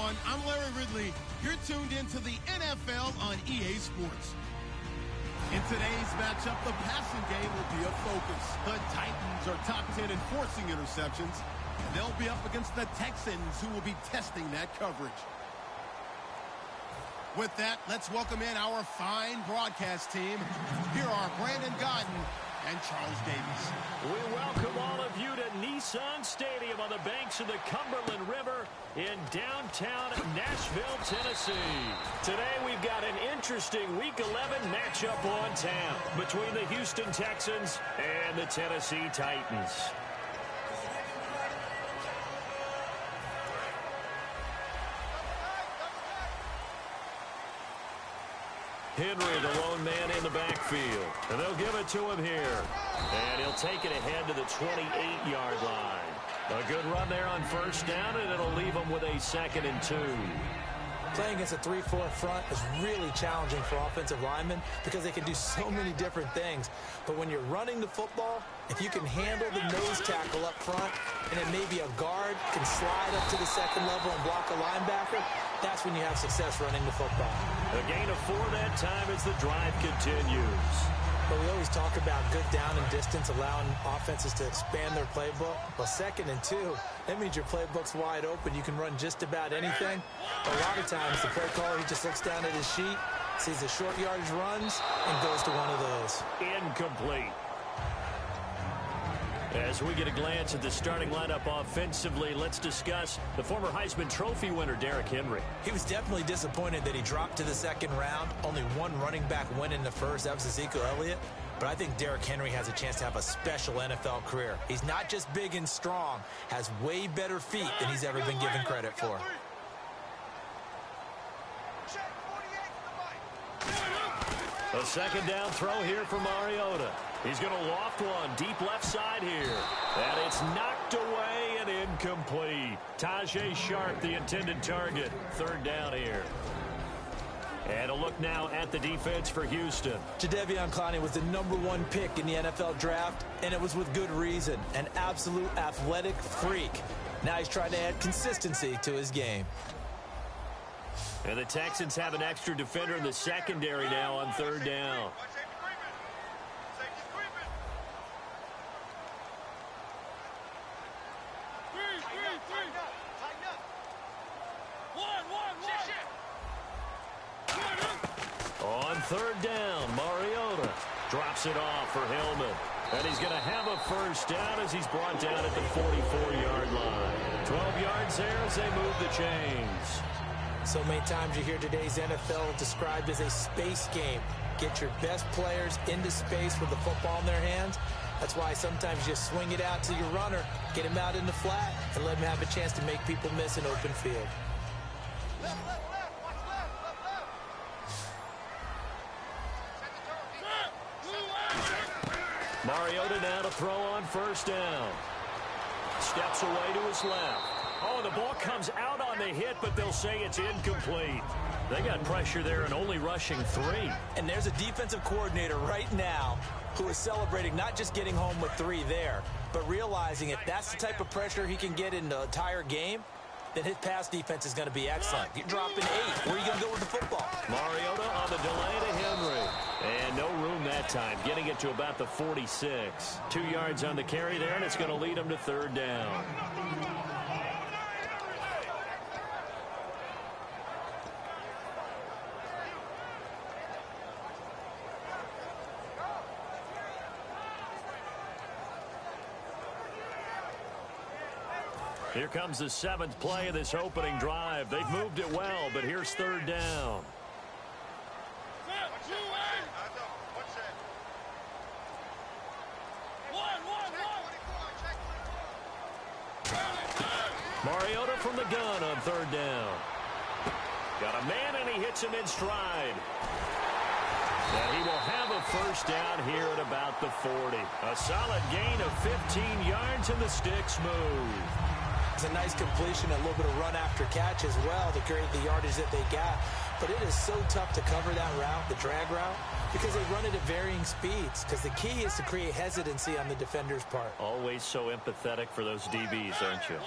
everyone. I'm Larry Ridley. You're tuned into the NFL on EA Sports. In today's matchup, the passing game will be a focus. The Titans are top 10 in forcing interceptions, and they'll be up against the Texans, who will be testing that coverage. With that, let's welcome in our fine broadcast team. Here are Brandon Godden and Charles Davis. We welcome all of you to Nissan Stadium on the banks of the Cumberland River in downtown Nashville, Tennessee. Today we've got an interesting Week 11 matchup on tap between the Houston Texans and the Tennessee Titans. Henry, the lone man in the backfield. And they'll give it to him here. And he'll take it ahead to the 28-yard line. A good run there on first down, and it'll leave him with a 2nd and 2. Playing against a 3-4 front is really challenging for offensive linemen because they can do so many different things. But when you're running the football, if you can handle the nose tackle up front, and then maybe a guard can slide up to the second level and block a linebacker, that's when you have success running the football. A gain of 4 that time as the drive continues. But we always talk about good down and distance, allowing offenses to expand their playbook. Well, 2nd and 2, that means your playbook's wide open. You can run just about anything. A lot of times, the play caller, he just looks down at his sheet, sees the short yardage runs, and goes to one of those. Incomplete. As we get a glance at the starting lineup offensively, let's discuss the former Heisman Trophy winner, Derrick Henry. He was definitely disappointed that he dropped to the 2nd round. Only one running back went in the first. That was Ezekiel Elliott. But I think Derrick Henry has a chance to have a special NFL career. He's not just big and strong, has way better feet than he's ever been given credit for. A 2nd down throw here for Mariota. He's going to loft one deep left side here. And it's knocked away and incomplete. Tajay Sharp, the intended target. 3rd down here. And a look now at the defense for Houston. Jadeveon Clowney was the #1 pick in the NFL draft, and it was with good reason. An absolute athletic freak. Now he's trying to add consistency to his game. And the Texans have an extra defender in the secondary now on 3rd down. On 3rd down, Mariota drops it off for Hillman. And he's going to have a first down as he's brought down at the 44-yard line. 12 yards there as they move the chains. So many times you hear today's NFL described as a space game. Get your best players into space with the football in their hands. That's why sometimes you just swing it out to your runner, get him out in the flat, and let him have a chance to make people miss an open field. Mariota now to throw on first down. Steps away to his left. Oh, the ball comes out on the hit, but they'll say it's incomplete. They got pressure there and only rushing 3. And there's a defensive coordinator right now who is celebrating not just getting home with 3 there, but realizing if that's the type of pressure he can get in the entire game, then his pass defense is going to be excellent. You're dropping 8. Where are you going to go with the football? Mariota on the delay to Henry. And no room that time, getting it to about the 46. 2 yards on the carry there, and it's going to lead him to 3rd down. Here comes the 7th play of this opening drive. They've moved it well, but here's 3rd down. Mariota from the gun on 3rd down. Got a man, and he hits him in stride. And he will have a first down here at about the 40. A solid gain of 15 yards, and the sticks move. It's a nice completion, a little bit of run after catch as well to create the yardage that they got. But it is so tough to cover that route, the drag route, because they run it at varying speeds. Because the key is to create hesitancy on the defender's part. Always so empathetic for those DBs, aren't you?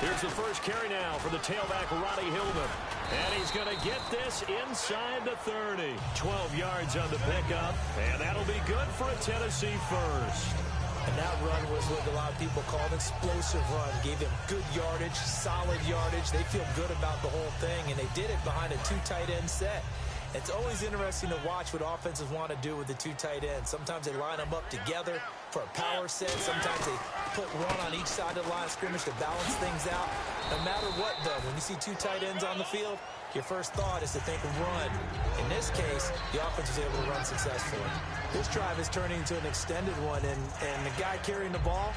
Here's the first carry now for the tailback, Roddy Hillman. And he's going to get this inside the 30. 12 yards on the pickup, and that'll be good for a Tennessee first. And that run was what a lot of people call an explosive run. Gave them good yardage, solid yardage. They feel good about the whole thing, and they did it behind a two tight end set. It's always interesting to watch what offenses want to do with the two tight ends. Sometimes they line them up together for a power set. Sometimes they put one on each side of the line of scrimmage to balance things out. No matter what, though, when you see two tight ends on the field, your first thought is to think run. In this case, the offense was able to run successfully. This drive is turning into an extended one, and the guy carrying the ball,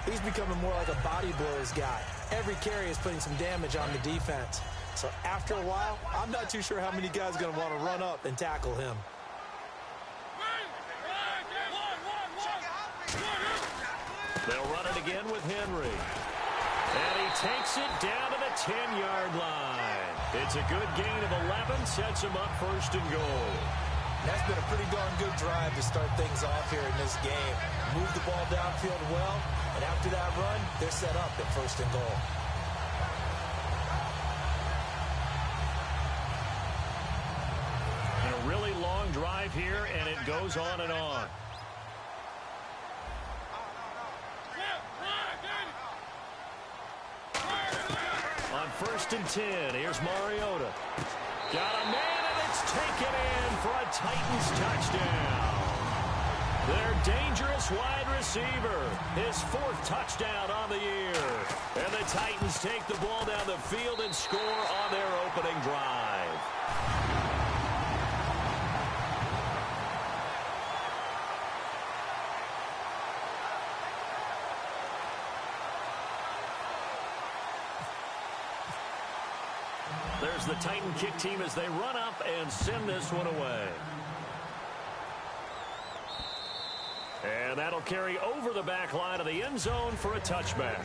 he's becoming more like a body blows guy. Every carry is putting some damage on the defense. So after a while, I'm not too sure how many guys are going to want to run up and tackle him. They'll run it again with Henry. And he takes it down to the 10-yard line. It's a good gain of 11, sets him up first and goal. That's been a pretty darn good drive to start things off here in this game. Move the ball downfield well, and after that run, they're set up at first and goal. And a really long drive here, and it goes on and on. On 1st and 10, here's Mariota. Got a man, and it's taken in for a Titans touchdown. Their dangerous wide receiver, his 4th touchdown on the year. And the Titans take the ball down the field and score on their opening drive. There's the Titan kick team as they run up and send this one away. And that'll carry over the back line of the end zone for a touchback.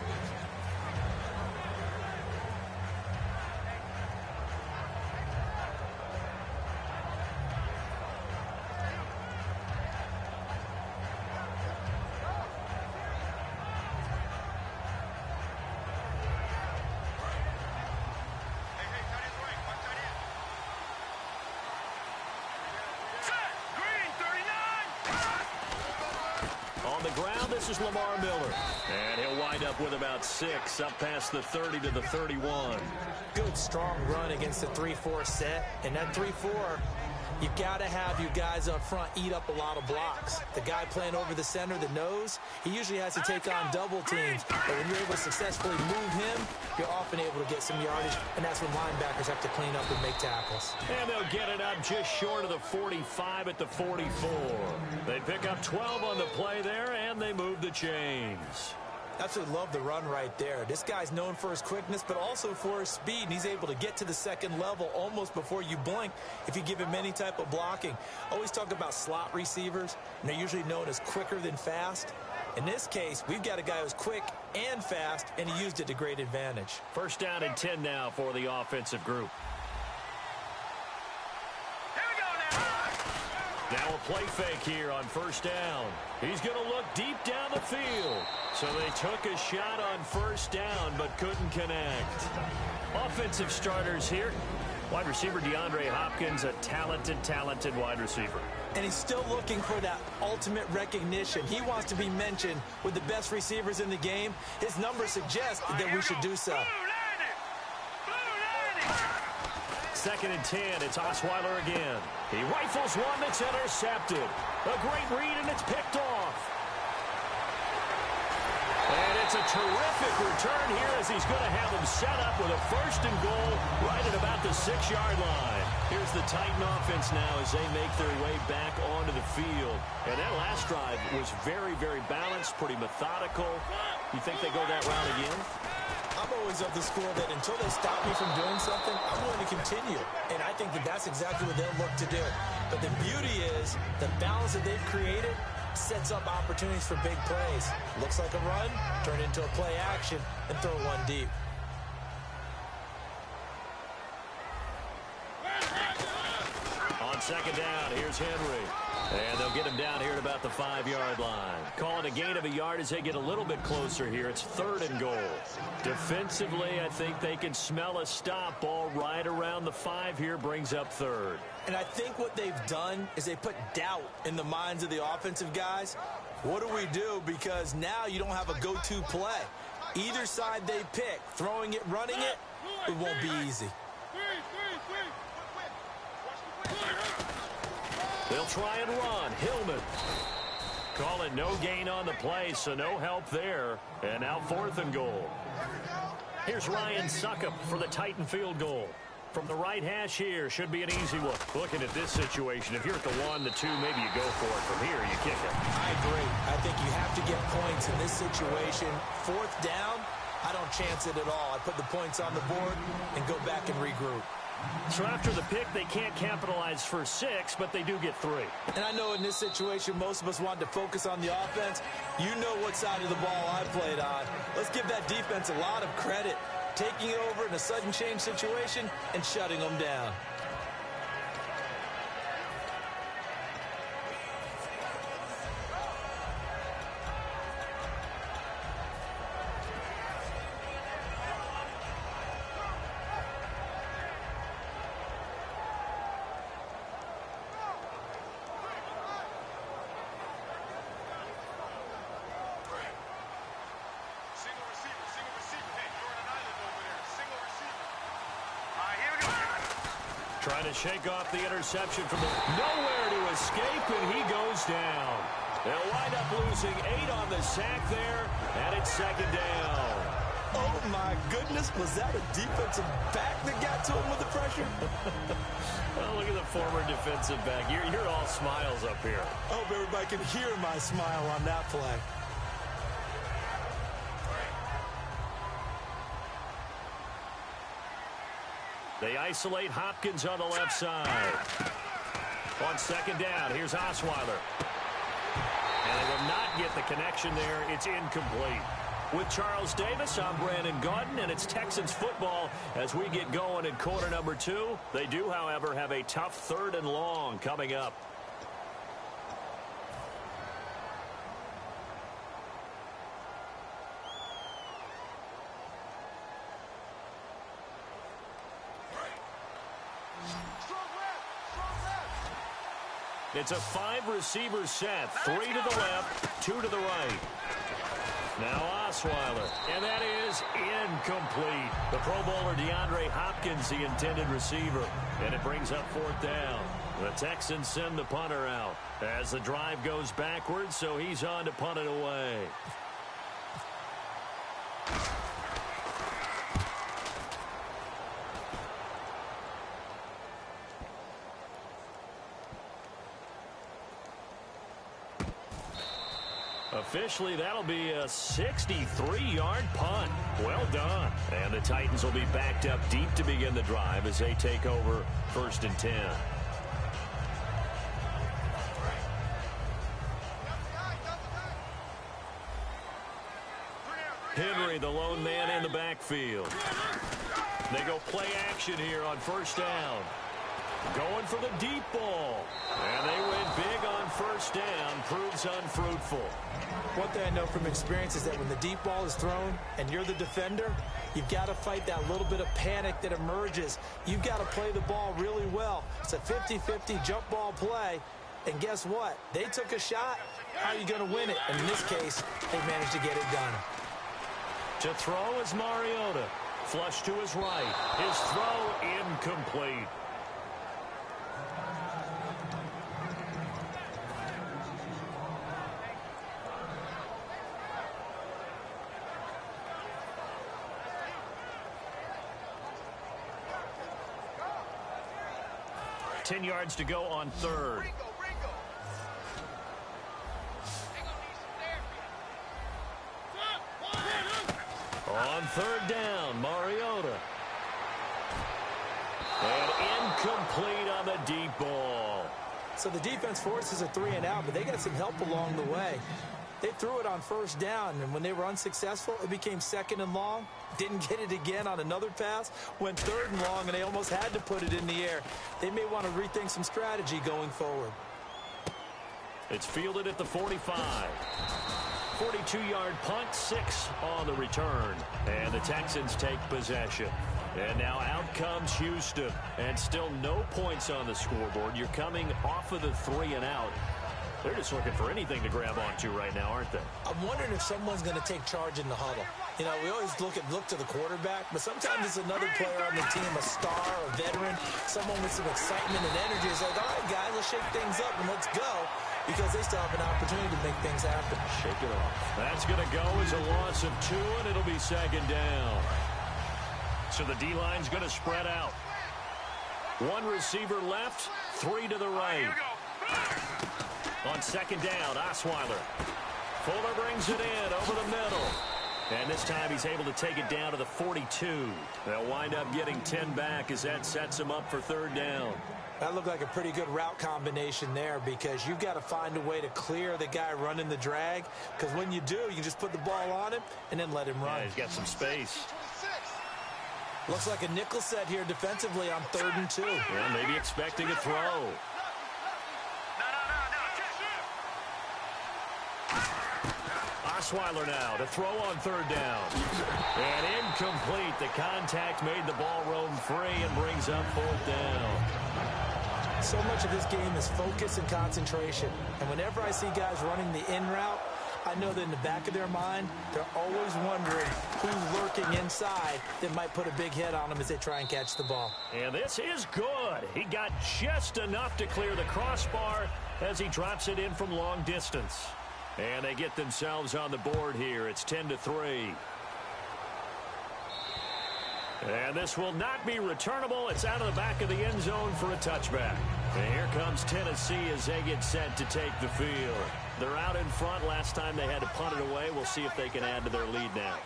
This is Lamar Miller, and he'll wind up with about 6 up past the 30 to the 31. Good, strong run against the 3-4 set, and that 3-4, you've got to have your guys up front eat up a lot of blocks. The guy playing over the center, the nose, he usually has to take on double teams, but when you're able to successfully move him, you're often able to get some yardage, and that's when linebackers have to clean up and make tackles. And they'll get it up just short of the 45 at the 44. They pick up 12 on the play there, and they move the chains. Absolutely love the run right there. This guy's known for his quickness, but also for his speed, and he's able to get to the second level almost before you blink if you give him any type of blocking. Always talk about slot receivers, and they're usually known as quicker than fast. In this case, we've got a guy who's quick and fast, and he used it to great advantage. 1st down and 10 now for the offensive group. Now a play fake here on 1st down. He's going to look deep down the field. So they took a shot on 1st down but couldn't connect. Offensive starters here. Wide receiver DeAndre Hopkins, a talented wide receiver. And he's still looking for that ultimate recognition. He wants to be mentioned with the best receivers in the game. His numbers suggest that we should do so. 2nd and 10, it's Osweiler again. He rifles one that's intercepted. A great read, and it's picked off. And it's a terrific return here as he's going to have them set up with a 1st and goal right at about the 6-yard line. Here's the Titan offense now as they make their way back onto the field. And that last drive was very balanced, pretty methodical. You think they go that route again? I'm always of the school that until they stop me from doing something, I'm willing to continue. And I think that that's exactly what they'll look to do. But the beauty is the balance that they've created sets up opportunities for big plays. Looks like a run, turn into a play action, and throw one deep. On second down. Here's Henry. And they'll get him down here at about the 5-yard line. Call it a gain of a yard as they get a little bit closer here. It's 3rd and goal. Defensively, I think they can smell a stop. Ball right around the 5 here brings up 3rd. And I think what they've done is they put doubt in the minds of the offensive guys. What do we do? Because now you don't have a go-to play. Either side they pick, throwing it, running it, it won't be easy. They'll try and run. Hillman. Call it no gain on the play, so no help there. And now 4th and goal. Here's Ryan Suckup for the Titan field goal. From the right hash here, should be an easy one. Looking at this situation, if you're at the 1, the 2, maybe you go for it. From here, you kick it. I agree. I think you have to get points in this situation. 4th down, I don't chance it at all. I put the points on the board and go back and regroup. So after the pick, they can't capitalize for 6, but they do get 3. And I know in this situation, most of us want to focus on the offense. You know what side of the ball I played on. Let's give that defense a lot of credit. Taking over in a sudden change situation and shutting them down. Trying to shake off the interception from the nowhere to escape, and he goes down. They'll wind up losing 8 on the sack there, and it's 2nd down. Oh, my goodness. Was that a defensive back that got to him with the pressure? Well, look at the former defensive back. You're all smiles up here. I hope everybody can hear my smile on that play. They isolate Hopkins on the left side. On 2nd down, here's Osweiler. And they will not get the connection there. It's incomplete. With Charles Davis, I'm Brandon Gaudin, and it's Texans football as we get going in quarter number 2. They do, however, have a tough 3rd and long coming up. It's a 5-receiver set. 3 to the left, 2 to the right. Now Osweiler, and that is incomplete. The Pro Bowler DeAndre Hopkins, the intended receiver, and it brings up 4th down. The Texans send the punter out as the drive goes backwards, so he's on to punt it away. Officially, that'll be a 63-yard punt. Well done. And the Titans will be backed up deep to begin the drive as they take over 1st and 10. Henry, the lone man in the backfield. They go play action here on 1st down. Going for the deep ball. And they went big on 1st down. Proves unfruitful. One thing I know from experience is that when the deep ball is thrown and you're the defender, you've got to fight that little bit of panic that emerges. You've got to play the ball really well. It's a 50-50 jump ball play. And guess what? They took a shot. How are you going to win it? And in this case, they managed to get it done. To throw is Mariota. Flush to his right. His throw incomplete. Ten yards to go on 3rd. On 3rd down, Mariota. And incomplete on the deep ball. So the defense forces a 3-and-out, but they got some help along the way. They threw it on first down, and when they were unsuccessful, it became 2nd and long. Didn't get it again on another pass. Went 3rd and long, and they almost had to put it in the air. They may want to rethink some strategy going forward. It's fielded at the 45. 42-yard punt, 6 on the return. And the Texans take possession. And now out comes Houston. And still no points on the scoreboard. You're coming off of the 3-and-out. They're just looking for anything to grab onto right now, aren't they? I'm wondering if someone's going to take charge in the huddle. You know, we always look to the quarterback, but sometimes it's another player on the team, a star, a veteran, someone with some excitement and energy. It's like, all right, guys, let's shake things up and let's go, because they still have an opportunity to make things happen. Shake it off. That's going to go as a loss of 2, and it'll be 2nd down. So the D-line's going to spread out. 1 receiver left, 3 to the right. On 2nd down, Osweiler. Fuller brings it in over the middle. And this time he's able to take it down to the 42. They'll wind up getting 10 back as that sets him up for 3rd down. That looked like a pretty good route combination there, because you've got to find a way to clear the guy running the drag, because when you do, you can just put the ball on him and then let him run. Yeah, he's got some space. Looks like a nickel set here defensively on 3rd and 2. Yeah, maybe expecting a throw. Osweiler now to throw on 3rd down. And incomplete. The contact made the ball roam free and brings up 4th down. So much of this game is focus and concentration. And whenever I see guys running the in route, I know that in the back of their mind, they're always wondering who's lurking inside that might put a big hit on them as they try and catch the ball. And this is good. He got just enough to clear the crossbar as he drops it in from long distance. And they get themselves on the board here. It's 10-3. And this will not be returnable. It's out of the back of the end zone for a touchback. And here comes Tennessee as they get set to take the field. They're out in front. Last time they had to punt it away. We'll see if they can add to their lead now.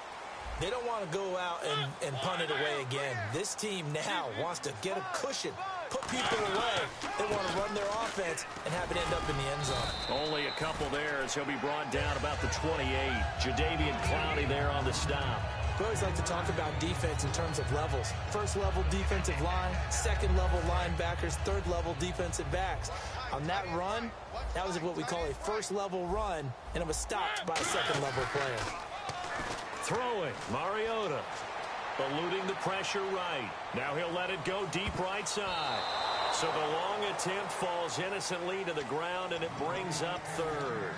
They don't want to go out and punt it away again. This team now wants to get a cushion, put people away. They want to run their offense and have it end up in the end zone. Only a couple there as he'll be brought down about the 28. Jadeveon Clowney there on the stop. We always like to talk about defense in terms of levels. 1st level defensive line, 2nd level linebackers, 3rd level defensive backs. On that run, that was what we call a 1st level run, and it was stopped by a 2nd level player. Throwing, Mariota. Eluding the pressure right. Now he'll let it go deep right side. So the long attempt falls innocently to the ground, and it brings up 3rd.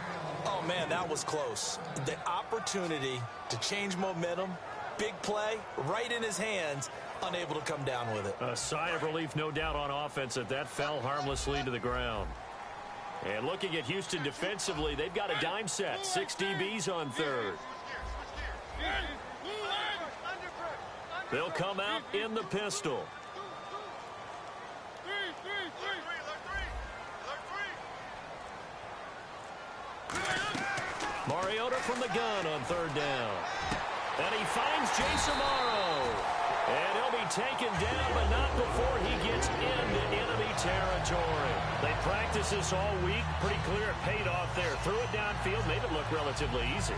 Oh, man, that was close. The opportunity to change momentum, big play, right in his hands, unable to come down with it. A sigh of relief, no doubt, on offense that fell harmlessly to the ground. And looking at Houston defensively, they've got a dime set. 6 DBs on 3rd. They'll come out in the pistol. Mariota from the gun on 3rd down. And he finds Jason Morrow. And he'll be taken down, but not before he gets into enemy territory. They practiced this all week. Pretty clear it paid off there. Threw it downfield, made it look relatively easy.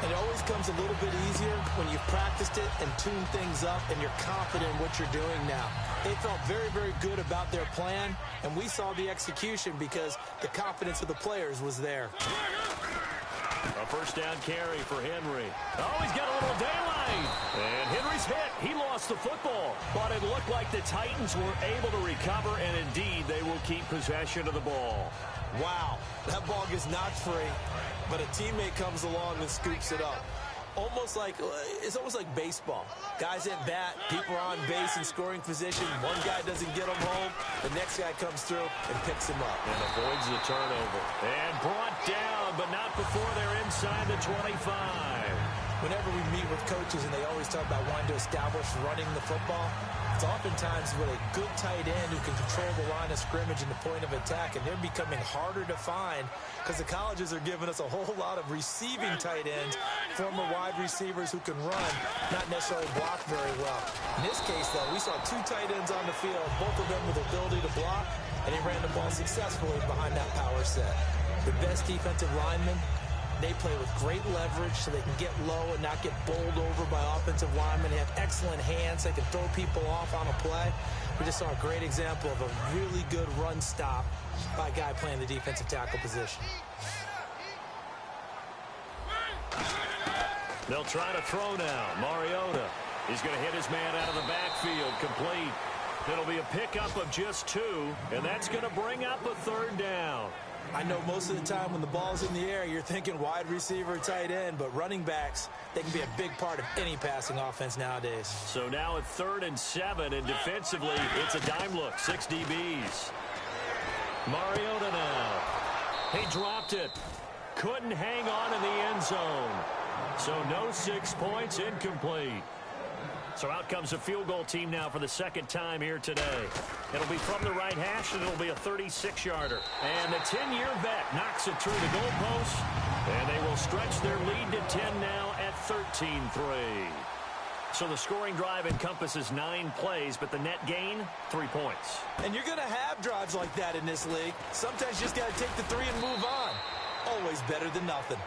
It always comes a little bit easier when you've practiced it and tuned things up and you're confident in what you're doing now. They felt very, very good about their plan, and we saw the execution because the confidence of the players was there. A 1st down carry for Henry. Oh, he's got a little daylight. And Henry's hit. He lost the football. But it looked like the Titans were able to recover, and indeed they will keep possession of the ball. Wow, that ball gets knocked free, but a teammate comes along and scoops it up. It's almost like baseball. Guys at bat, people are on base in scoring position. One guy doesn't get them home. The next guy comes through and picks him up. And avoids the turnover. And brought down, but not before they're inside the 25. Whenever we meet with coaches and they always talk about wanting to establish running the football, it's oftentimes with a good tight end who can control the line of scrimmage and the point of attack, and they're becoming harder to find because the colleges are giving us a whole lot of receiving tight ends, former wide receivers who can run, not necessarily block very well. In this case, though, we saw 2 tight ends on the field, both of them with the ability to block, and he ran the ball successfully behind that power set. The best defensive linemen, they play with great leverage so they can get low and not get bowled over by offensive linemen. They have excellent hands. They can throw people off on a play. We just saw a great example of a really good run stop by a guy playing the defensive tackle position. They'll try to throw now. Mariota. He's going to hit his man out of the backfield. Complete. It'll be a pickup of just 2, and that's going to bring up a 3rd down. I know most of the time when the ball's in the air, you're thinking wide receiver, tight end, but running backs, they can be a big part of any passing offense nowadays. So now at 3rd and 7, and defensively, it's a dime look. 6 DBs. Mariota now. He dropped it. Couldn't hang on in the end zone. So no 6 points, incomplete. So out comes a field goal team now for the 2nd time here today. It'll be from the right hash, and it'll be a 36-yarder. And the 10-year vet knocks it through the goalpost, and they will stretch their lead to 10 now at 13-3. So the scoring drive encompasses 9 plays, but the net gain, 3 points. And you're going to have drives like that in this league. Sometimes you just got to take the 3 and move on. Always better than nothing.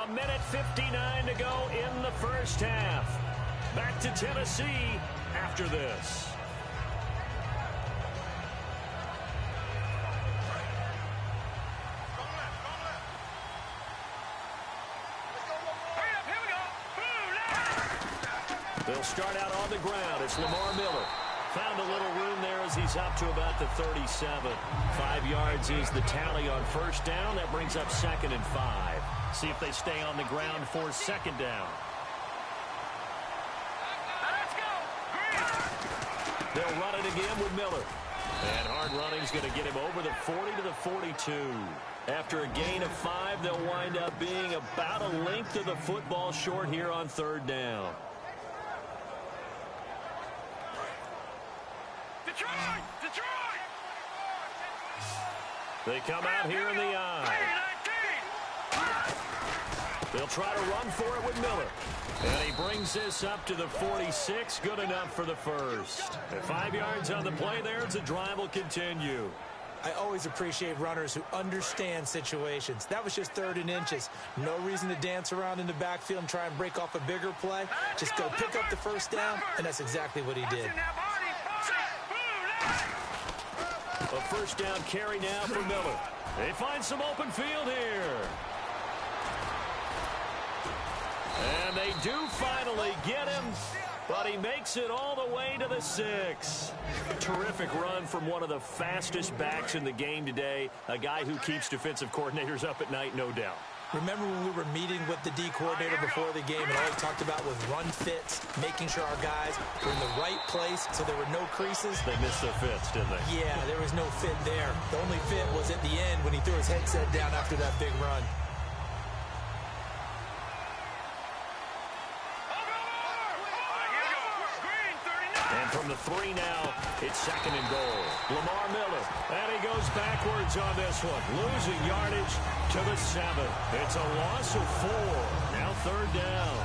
A minute 59 to go in the first half. Back to Tennessee after this. They'll start out on the ground. It's Lamar Miller. Found a little room there as he's up to about the 37. 5 yards is the tally on first down. That brings up 2nd and 5. See if they stay on the ground for 2nd down. They'll run it again with Miller. And hard running's going to get him over the 40 to the 42. After a gain of 5, they'll wind up being about a length of the football short here on 3rd down. Detroit! Detroit! They come out here in the eye. They'll try to run for it with Miller. And he brings this up to the 46. Good enough for the first. At 5 yards on the play there, the drive will continue. I always appreciate runners who understand situations. That was just 3rd and inches. No reason to dance around in the backfield and try and break off a bigger play. Just go pick up the first down, and that's exactly what he did. A first down carry now for Miller. They find some open field here. And they do finally get him, but he makes it all the way to the 6. Terrific run from one of the fastest backs in the game today, a guy who keeps defensive coordinators up at night, no doubt. Remember when we were meeting with the D coordinator before the game, and all he talked about was run fits, making sure our guys were in the right place so there were no creases? They missed their fits, didn't they? Yeah, there was no fit there. The only fit was at the end when he threw his headset down after that big run. From the 3 now, it's 2nd and goal. Lamar Miller, and he goes backwards on this one. Losing yardage to the 7. It's a loss of 4. Now 3rd down.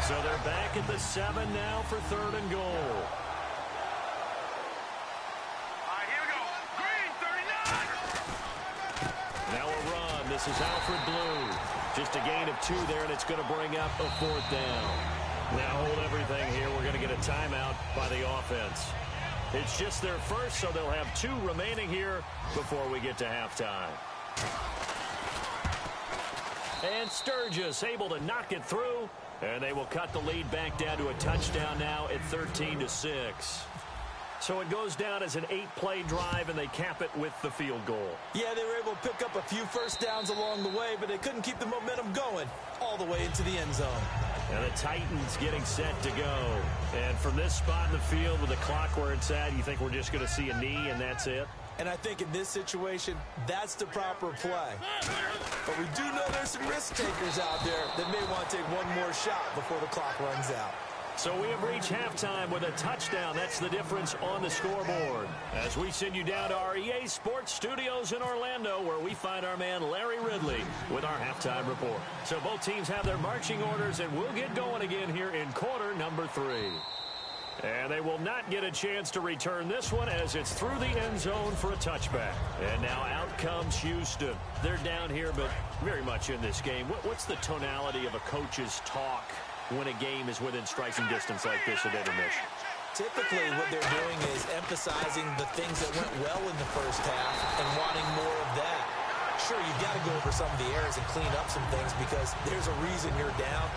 So they're back at the 7 now for 3rd and goal. All right, here we go. Green, 39. Now a run. This is Alfred Blue. Just a gain of 2 there, and it's going to bring up a 4th down. Now hold everything here. We're going to get a timeout by the offense. It's just their first, so they'll have 2 remaining here before we get to halftime. And Sturgis able to knock it through, and they will cut the lead back down to a touchdown now at 13-6. So it goes down as an 8-play drive, and they cap it with the field goal. Yeah, they were able to pick up a few first downs along the way, but they couldn't keep the momentum going all the way into the end zone. And the Titans getting set to go. And from this spot in the field with the clock where it's at, you think we're just going to see a knee and that's it? And I think in this situation, that's the proper play. But we do know there's some risk takers out there that may want to take one more shot before the clock runs out. So we have reached halftime with a touchdown. That's the difference on the scoreboard. As we send you down to our EA Sports Studios in Orlando, where we find our man Larry Ridley with our halftime report. So both teams have their marching orders, and we'll get going again here in quarter number 3. And they will not get a chance to return this one as it's through the end zone for a touchback. And now out comes Houston. They're down here, but very much in this game. What's the tonality of a coach's talk when a game is within striking distance like this at intermission? Typically, what they're doing is emphasizing the things that went well in the first half and wanting more of that. Sure, you've got to go over some of the errors and clean up some things because there's a reason you're down.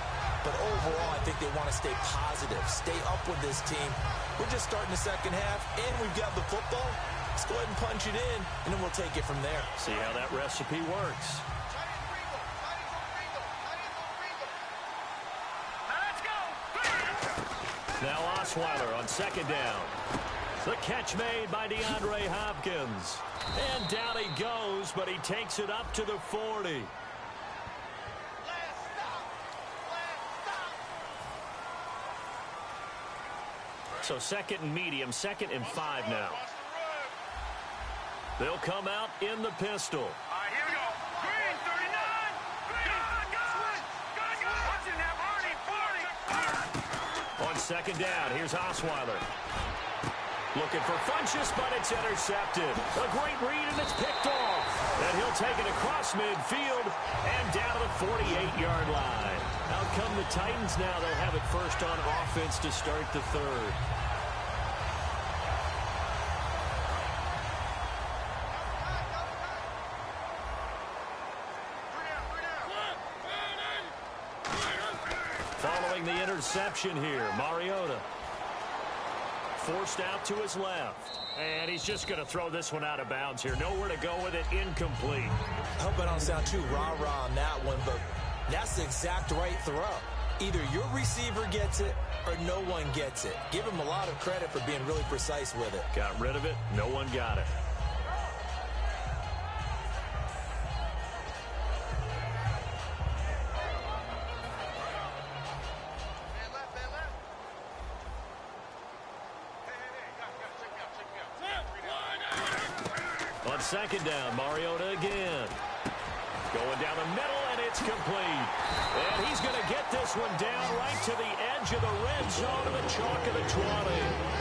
But overall, I think they want to stay positive, stay up with this team. We're just starting the second half, and we've got the football. Let's go ahead and punch it in, and then we'll take it from there. See how that recipe works. Now Osweiler on second down. The catch made by DeAndre Hopkins. And down he goes, but he takes it up to the 40. So second and medium, 2nd and 5 now. They'll come out in the pistol. All right, here we go. Green, 39. Go. On second down, here's Osweiler. Looking for Funchess, but it's intercepted. A great read, and it's picked off. And he'll take it across midfield and down to the 48-yard line. Out come the Titans now. They'll have it first on offense to start the third. Following the interception here, Mariota. Forced out to his left. And he's just going to throw this one out of bounds here. Nowhere to go with it. Incomplete. I hope I don't sound too rah-rah on that one, but that's the exact right throw. Either your receiver gets it or no one gets it. Give him a lot of credit for being really precise with it. Got rid of it. No one got it. On second down, Mariota again. Going down the middle, and it's complete. And he's going to get this one down right to the edge of the red zone of the chalk of the 20.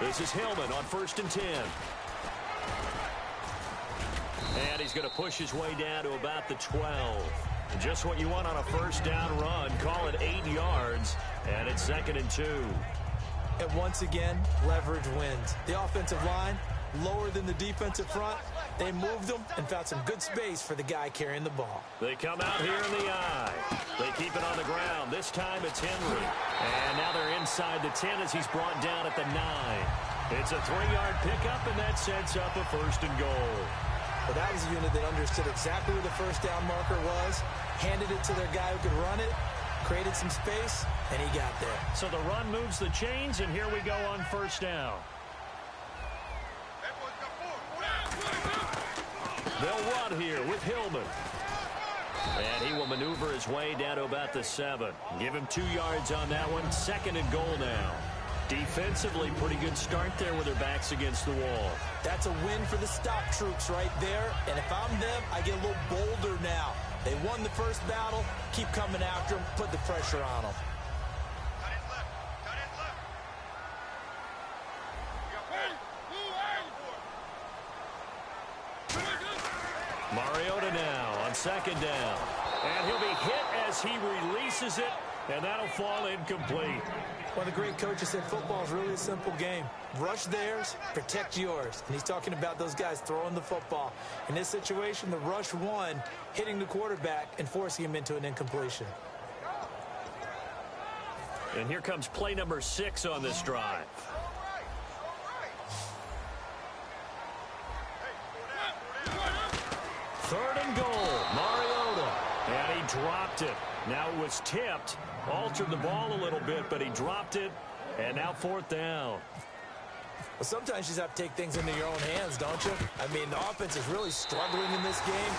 This is Hillman on 1st and 10. And he's going to push his way down to about the 12. Just what you want on a first down run. Call it 8 yards. And it's 2nd and 2. And once again, leverage wins. The offensive line, lower than the defensive front. They moved them and found some good space for the guy carrying the ball. They come out here in the eye. They keep it on the ground. This time it's Henry. And now they're inside the 10 as he's brought down at the 9. It's a 3-yard pickup, and that sets up a 1st and goal. Well, that was a unit that understood exactly where the first down marker was, handed it to their guy who could run it, created some space, and he got there. So the run moves the chains, and here we go on 1st down. They'll run here with Hillman. And he will maneuver his way down to about the 7. Give him 2 yards on that one. 2nd and goal now. Defensively, pretty good start there with their backs against the wall. That's a win for the stop troops right there. And if I'm them, I get a little bolder now. They won the first battle. Keep coming after them. Put the pressure on them. Mariota now on 2nd down. And he'll be hit as he releases it, and that'll fall incomplete. One of the great coaches said football is really a simple game. Rush theirs, protect yours. And he's talking about those guys throwing the football. In this situation, the rush won, hitting the quarterback and forcing him into an incompletion. And here comes play number 6 on this drive. Third and goal, Mariota. And he dropped it. Now it was tipped, altered the ball a little bit, but he dropped it, and now 4th down. Well, sometimes you just have to take things into your own hands, don't you? I mean, the offense is really struggling in this game.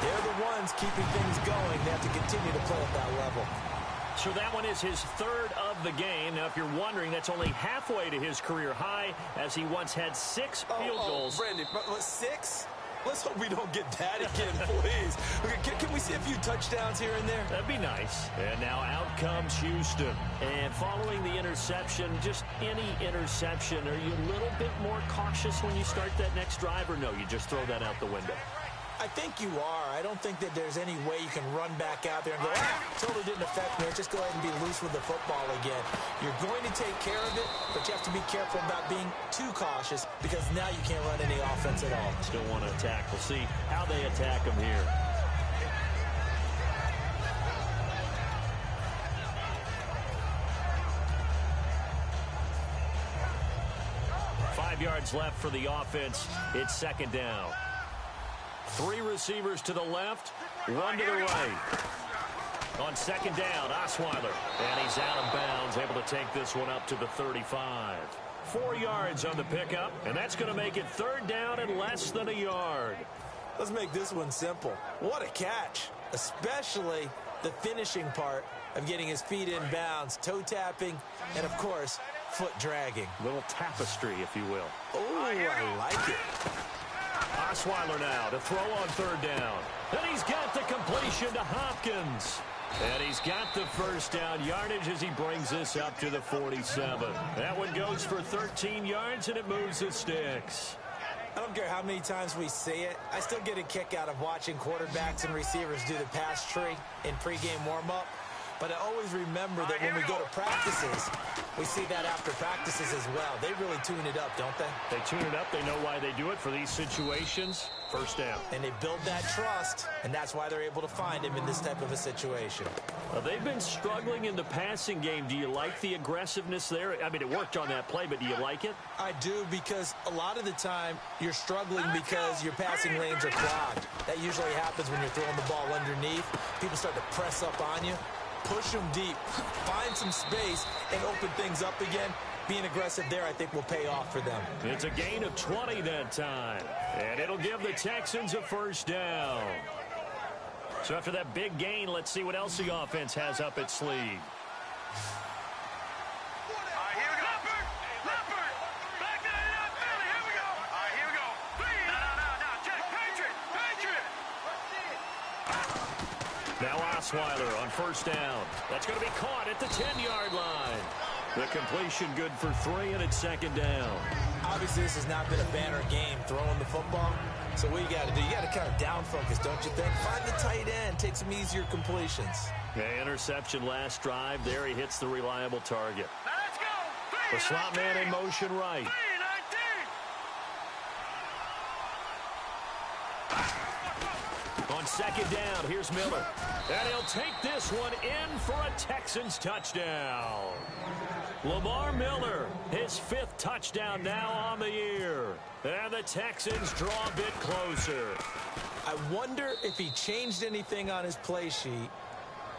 They're the ones keeping things going. They have to continue to play at that level. So that one is his third of the game. Now, if you're wondering, that's only halfway to his career high, as he once had 6 field goals. Brandon, 6? Let's hope we don't get that again, please. Okay, can we see a few touchdowns here and there? That'd be nice. And now out comes Houston. And following the interception, just any interception, are you a little bit more cautious when you start that next drive, or no, you just throw that out the window? I think you are. I don't think that there's any way you can run back out there and go, totally didn't affect me. Just go ahead and be loose with the football again. You're going to take care of it, but you have to be careful about being too cautious because now you can't run any offense at all. Still want to attack. We'll see how they attack him here. Five yards left for the offense. It's second down. 3 receivers to the left, 1 to the right. On second down, Osweiler. And he's out of bounds, able to take this one up to the 35. 4 yards on the pickup, and that's going to make it third down and less than a yard. Let's make this one simple. What a catch, especially the finishing part of getting his feet in bounds, toe tapping, and, of course, foot dragging. Little tapestry, if you will. Oh, I like it. Osweiler now to throw on third down. And he's got the completion to Hopkins. And he's got the first down yardage as he brings this up to the 47. That one goes for 13 yards, and it moves the sticks. I don't care how many times we say it. I still get a kick out of watching quarterbacks and receivers do the pass tree in pregame warm-up. But I always remember that when we go to practices, we see that after practices as well. They really tune it up, don't they? They tune it up. They know why they do it for these situations. First down. And they build that trust, and that's why they're able to find him in this type of a situation. They've been struggling in the passing game. Do you like the aggressiveness there? I mean, it worked on that play, but do you like it? I do, because a lot of the time you're struggling because your passing lanes are clogged. That usually happens when you're throwing the ball underneath. People start to press up on you. Push them deep, find some space, and open things up again. Being aggressive there, I think, will pay off for them. It's a gain of 20 that time, and it'll give the Texans a first down. So after that big gain, let's see what else the offense has up its sleeve. Now Osweiler on first down. That's going to be caught at the 10-yard line. The completion good for 3, and it's second down. Obviously, this has not been a banner game throwing the football. So what you got to do, you got to kind of down focus, don't you think? Find the tight end, take some easier completions. Yeah, interception last drive. There he hits the reliable target. Let's go. The slot man in motion right. On second down, here's Miller. And he'll take this one in for a Texans touchdown. Lamar Miller, his 5th touchdown now on the year. And the Texans draw a bit closer. I wonder if he changed anything on his play sheet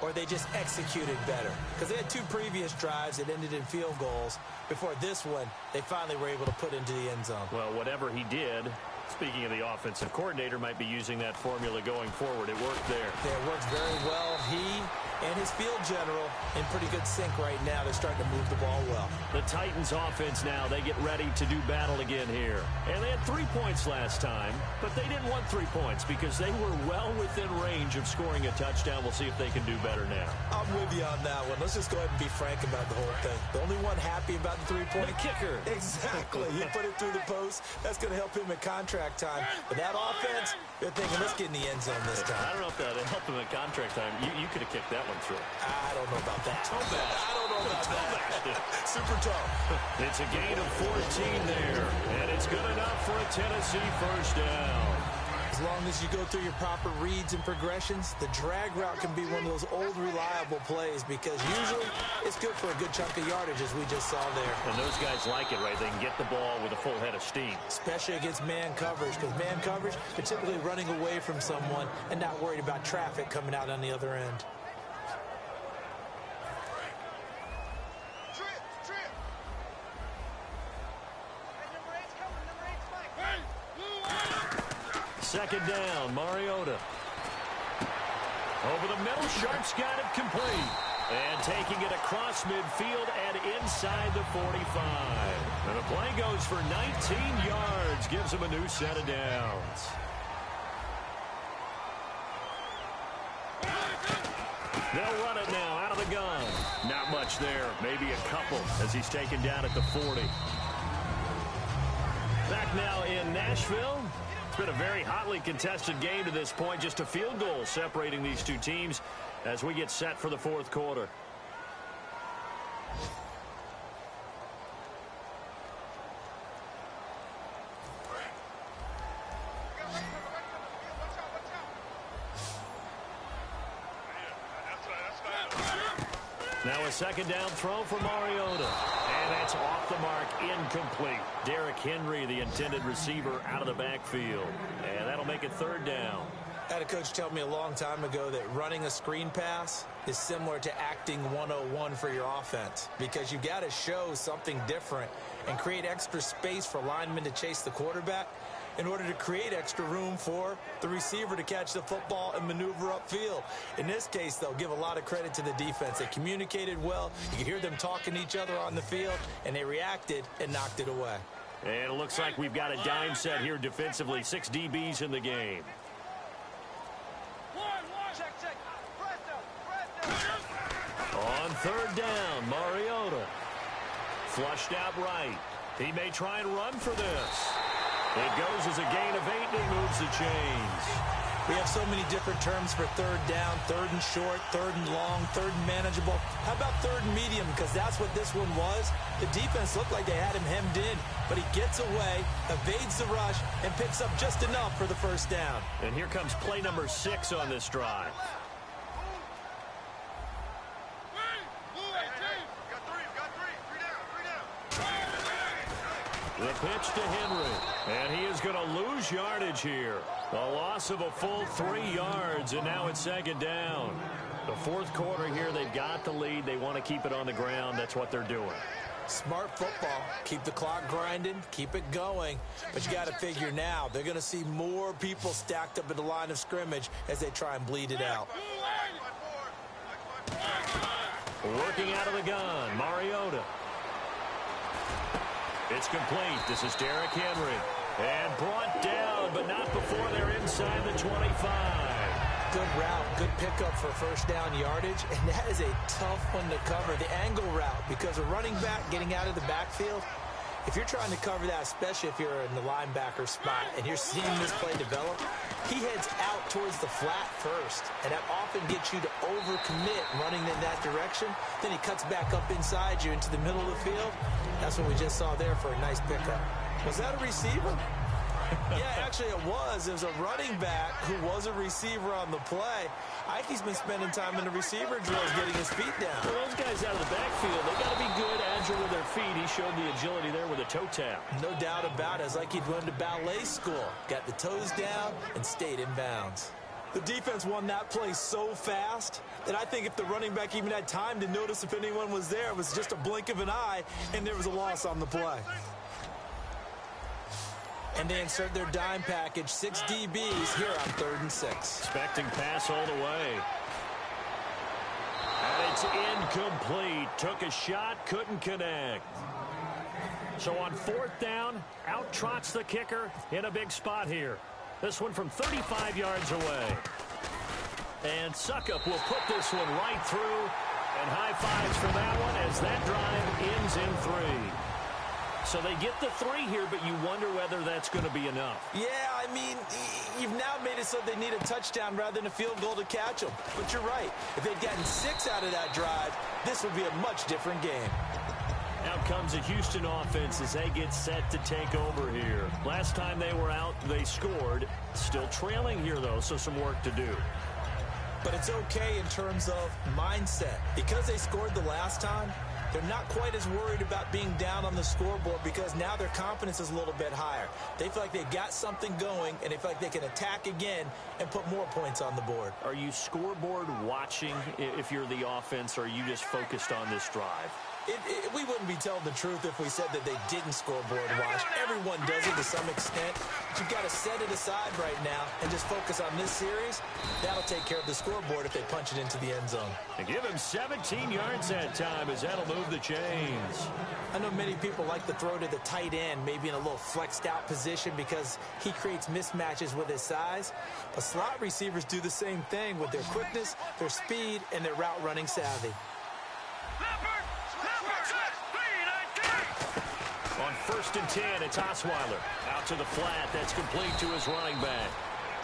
or they just executed better. Because they had 2 previous drives that ended in field goals. Before this one, they finally were able to put into the end zone. Well, whatever he did, speaking of the offensive coordinator, might be using that formula going forward. It worked there. Yeah, it works very well. He and his field general in pretty good sync right now. They're starting to move the ball well. The Titans offense now, they get ready to do battle again here. And they had 3 points last time, but they didn't want 3 points because they were well within range of scoring a touchdown. We'll see if they can do better now. I'm with you on that one. Let's just go ahead and be frank about the whole thing. The only one happy about the 3-point The kicker. Exactly. He put it through the post. That's going to help him at contract time. But that offense, they're thinking, let's get in the end zone this time. I don't know if that helped him at contract time. You could have kicked that one through. I don't know about that. Toe bash. I don't know about that. Super tough. It's a gain of 14 there, and it's good enough for a Tennessee first down. As long as you go through your proper reads and progressions, the drag route can be one of those old reliable plays because usually it's good for a good chunk of yardage, as we just saw there. And those guys like it, right? They can get the ball with a full head of steam. Especially against man coverage, because man coverage, they're typically running away from someone and not worried about traffic coming out on the other end. Second down, Mariota. Over the middle, Sharp's got it complete. And taking it across midfield and inside the 45. And the play goes for 19 yards. Gives him a new set of downs. They'll run it now out of the gun. Not much there. Maybe a couple as he's taken down at the 40. Back now in Nashville. It's been a very hotly contested game to this point. Just a field goal separating these two teams as we get set for the fourth quarter. Now a second down throw for Mariota. And that's off the mark, incomplete. Derrick Henry, the intended receiver, out of the backfield. And that'll make it third down. I had a coach tell me a long time ago that running a screen pass is similar to acting 101 for your offense, because you've got to show something different and create extra space for linemen to chase the quarterback in order to create extra room for the receiver to catch the football and maneuver upfield. In this case, they'll give a lot of credit to the defense. They communicated well. You could hear them talking to each other on the field, and they reacted and knocked it away. And it looks like we've got a dime set here defensively. 6 DBs in the game. On third down, Mariota. Flushed out right. He may try and run for this. It goes as a gain of 8, and he moves the chains. We have so many different terms for third down, third and short, third and long, third and manageable. How about third and medium? Because that's what this one was. The defense looked like they had him hemmed in, but he gets away, evades the rush, and picks up just enough for the first down. And here comes play number 6 on this drive. The pitch to Henry, and he is going to lose yardage here. A loss of a full 3 yards, and now it's second down. The fourth quarter here, they've got the lead. They want to keep it on the ground. That's what they're doing. Smart football. Keep the clock grinding, keep it going. But you got to figure now, they're going to see more people stacked up at the line of scrimmage as they try and bleed it out. Working out of the gun, Mariota. It's complete. This is Derrick Henry. And brought down, but not before they're inside the 25. Good route, good pickup for first down yardage, and that is a tough one to cover, the angle route, because a running back getting out of the backfield, if you're trying to cover that, especially if you're in the linebacker spot and you're seeing this play develop, he heads out towards the flat first, and that often gets you to overcommit running in that direction. Then he cuts back up inside you into the middle of the field. That's what we just saw there for a nice pickup. Was that a receiver? Yeah, actually it was. It was a running back who was a receiver on the play. I think he's been spending time in the receiver drills getting his feet down. Well, those guys out of the backfield, they got to be good, agile with their feet. He showed the agility there with a toe tap. No doubt about it. It's like he'd run to ballet school. Got the toes down and stayed in bounds. The defense won that play so fast that I think if the running back even had time to notice if anyone was there, it was just a blink of an eye, and there was a loss on the play. And they insert their dime package, 6 DBs here on 3rd and 6. Expecting pass all the way. And it's incomplete. Took a shot, couldn't connect. So on 4th down, out trots the kicker in a big spot here. This one from 35 yards away. And Suckup will put this one right through. And high fives for that one as that drive ends in 3. So they get the 3 here, but you wonder whether that's going to be enough. Yeah, I mean, you've now made it so they need a touchdown rather than a field goal to catch them. But you're right. If they'd gotten 6 out of that drive, this would be a much different game. Out comes the Houston offense as they get set to take over here. Last time they were out, they scored. Still trailing here, though, so some work to do. But it's okay in terms of mindset. Because they scored the last time, they're not quite as worried about being down on the scoreboard because now their confidence is a little bit higher. They feel like they've got something going, and they feel like they can attack again and put more points on the board. Are you scoreboard watching if you're the offense, or are you just focused on this drive? We wouldn't be telling the truth if we said that they didn't scoreboard watch. Everyone does it to some extent. But you've got to set it aside right now and just focus on this series. That'll take care of the scoreboard if they punch it into the end zone. And give him 17 yards that time as that'll move the chains. I know many people like to throw to the tight end, maybe in a little flexed out position because he creates mismatches with his size. But slot receivers do the same thing with their quickness, their speed, and their route running savvy. On 1st and 10, it's Osweiler. Out to the flat. That's complete to his running back.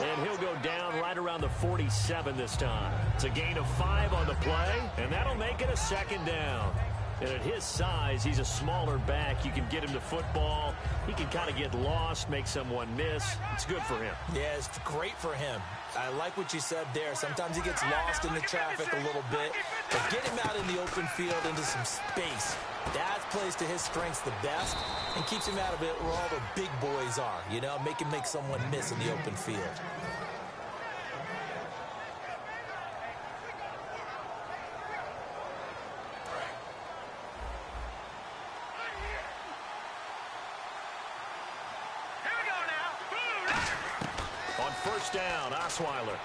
And he'll go down right around the 47 this time. It's a gain of 5 on the play, and that'll make it a 2nd down. And at his size, he's a smaller back. You can get him to football. He can kind of get lost, make someone miss. It's good for him. Yeah, it's great for him. I like what you said there. Sometimes he gets lost in the traffic a little bit. But get him out in the open field into some space. That plays to his strengths the best and keeps him out of it where all the big boys are. You know, make him make someone miss in the open field. On 1st down, Osweiler.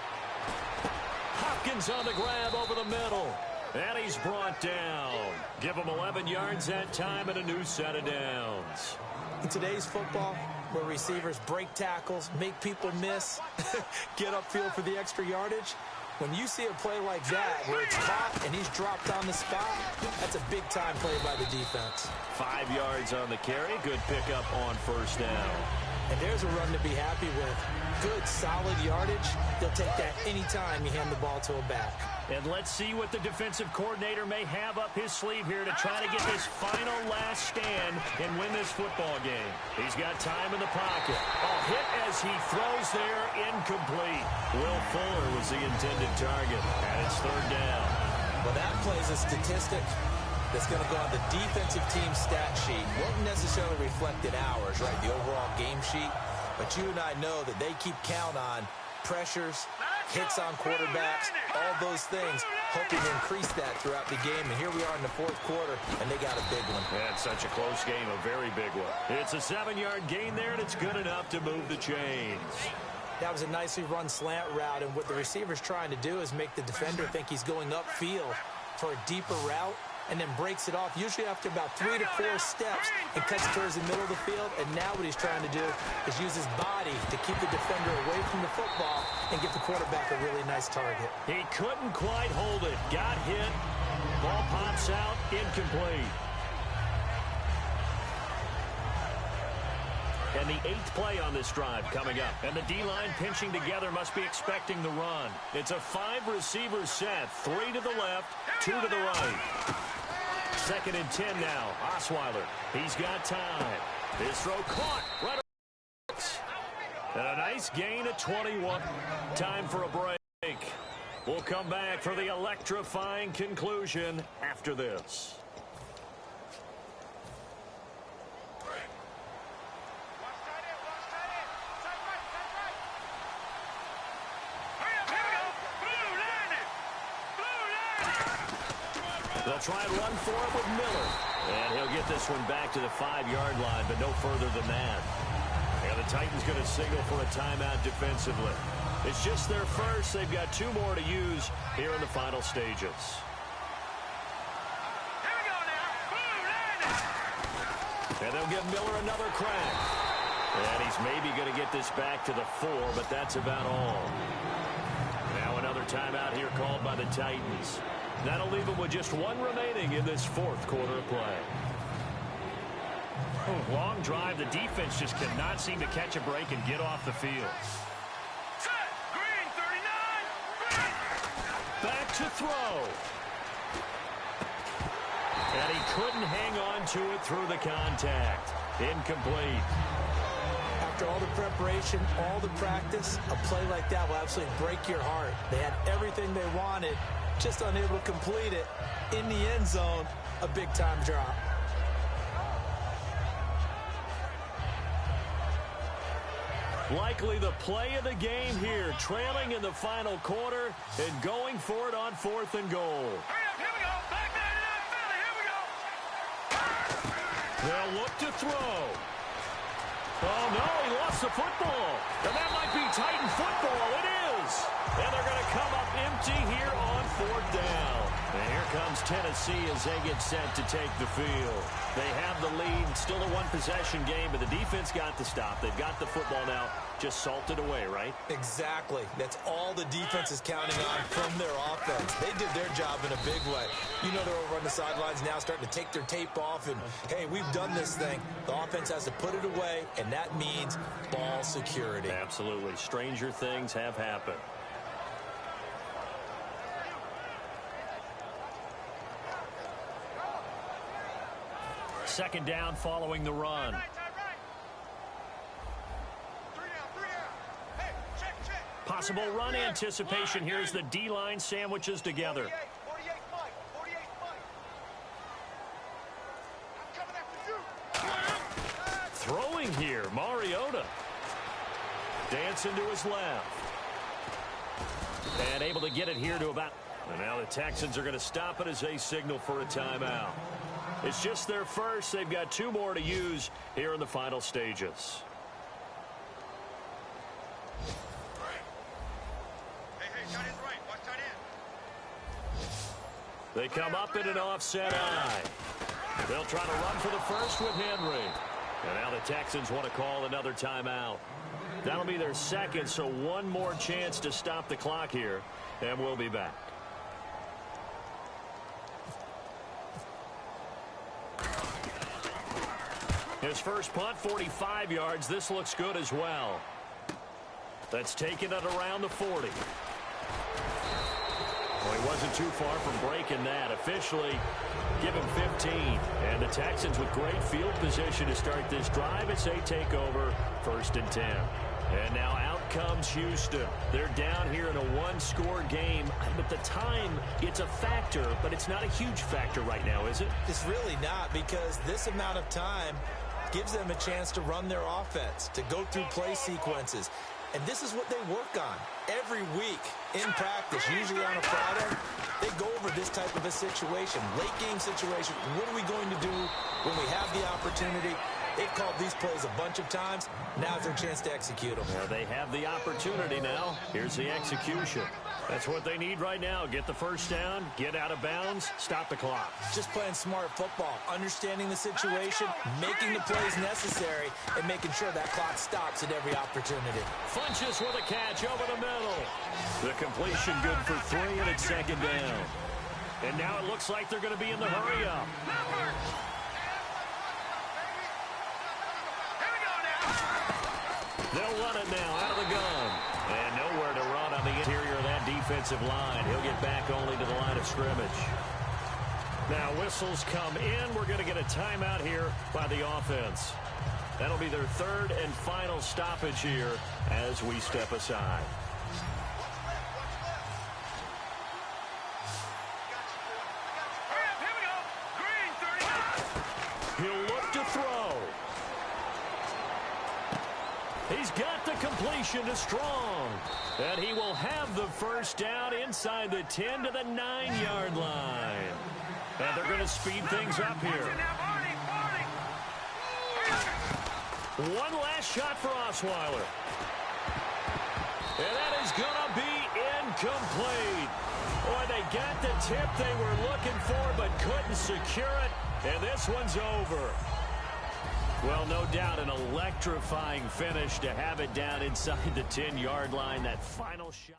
Hopkins on the grab over the middle. And he's brought down. Give him 11 yards that time and a new set of downs. In today's football, where receivers break tackles, make people miss, get upfield for the extra yardage, when you see a play like that where it's caught and he's dropped on the spot, that's a big-time play by the defense. 5 yards on the carry. Good pickup on 1st down. And there's a run to be happy with. Good, solid yardage. They'll take that anytime you hand the ball to a back. And let's see what the defensive coordinator may have up his sleeve here to try to get this final last stand and win this football game. He's got time in the pocket. A hit as he throws there, incomplete. Will Fuller was the intended target, and it's 3rd down. Well, that plays a statistic that's going to go on the defensive team stat sheet. Won't necessarily reflect in ours, right, the overall game sheet. But you and I know that they keep count on pressures, hits on quarterbacks, all those things, hoping to increase that throughout the game. And here we are in the 4th quarter, and they got a big one. That's such a close game, a very big one. It's a 7-yard gain there, and it's good enough to move the chains. That was a nicely run slant route, and what the receiver's trying to do is make the defender think he's going upfield for a deeper route, and then breaks it off, usually after about 3 to 4 steps, and cuts towards the middle of the field. And now what he's trying to do is use his body to keep the defender away from the football and give the quarterback a really nice target. He couldn't quite hold it. Got hit. Ball pops out. Incomplete. And the 8th play on this drive coming up. And the D-line pinching together must be expecting the run. It's a 5-receiver set. 3 to the left, 2 to the right. 2nd and 10 now. Osweiler. He's got time. His throw caught. Right. And a nice gain of 21. Time for a break. We'll come back for the electrifying conclusion after this. They'll try and run for it with Miller. And he'll get this one back to the 5-yard line, but no further than that. And the Titans going to signal for a timeout defensively. It's just their first. They've got 2 more to use here in the final stages. Here we go now. And they'll give Miller another crack. And he's maybe going to get this back to the 4, but that's about all. Now another timeout here called by the Titans. That'll leave them with just 1 remaining in this 4th quarter of play. Long drive. The defense just cannot seem to catch a break and get off the field. Set. Green, 39. Back to throw. And he couldn't hang on to it through the contact. Incomplete. After all the preparation, all the practice, a play like that will absolutely break your heart. They had everything they wanted, just unable to complete it. In the end zone, a big-time drop. Likely the play of the game here, trailing in the final quarter and going for it on 4th and goal. Hurry up, here we go. Back 99, Philly, here we go. They'll look to throw. Oh, no, he lost the football. And that might be Titan football. It is. And they're going to come up empty here on 4th down. And here comes Tennessee as they get set to take the field. They have the lead. Still a one-possession game, but the defense got the stop. They've got the football now. Just salted away, right? Exactly. That's all the defense is counting on from their offense. They did their job in a big way. You know they're over on the sidelines now starting to take their tape off and, hey, we've done this thing. The offense has to put it away, and that means ball security. Absolutely. Stranger things have happened. Second down following the run. Possible run anticipation. Here's the D-line sandwiches together. Throwing here, Mariota. Dancing to his left. And able to get it here to about... And now the Texans are going to stop it as they signal for a timeout. It's just their first. They've got 2 more to use here in the final stages. They come up in an offset eye. They'll try to run for the first with Henry. And now the Texans want to call another timeout. That'll be their second, so one more chance to stop the clock here. And we'll be back. His first punt, 45 yards. This looks good as well. That's taken it around the 40. Well, he wasn't too far from breaking that. Officially, give him 15. And the Texans with great field position to start this drive as they take over 1st and 10. And now out comes Houston. They're down here in a one-score game. But the time, it's a factor, but it's not a huge factor right now, is it? It's really not, because this amount of time gives them a chance to run their offense, to go through play sequences. And this is what they work on every week in practice, usually on a Friday. They go over this type of a situation, late-game situation. What are we going to do when we have the opportunity? They've called these plays a bunch of times. Now's their chance to execute them. Well, they have the opportunity now. Here's the execution. That's what they need right now. Get the first down, get out of bounds, stop the clock. Just playing smart football, understanding the situation, making the plays necessary, and making sure that clock stops at every opportunity. Funches with a catch over the middle. The completion good for 3, and it's 2nd down. And now it looks like they're going to be in the hurry-up. They'll run it now out of the gun. And nowhere to run on the interior of that defensive line. He'll get back only to the line of scrimmage. Now whistles come in. We're going to get a timeout here by the offense. That'll be their 3rd and final stoppage here as we step aside. He'll look to throw. He's got the completion to Strong. And he will have the first down inside the 10 to the 9-yard line. And they're going to speed things up here. One last shot for Osweiler. And that is going to be incomplete. Boy, they got the tip they were looking for but couldn't secure it. And this one's over. Well, no doubt an electrifying finish to have it down inside the 10-yard line. That final shot.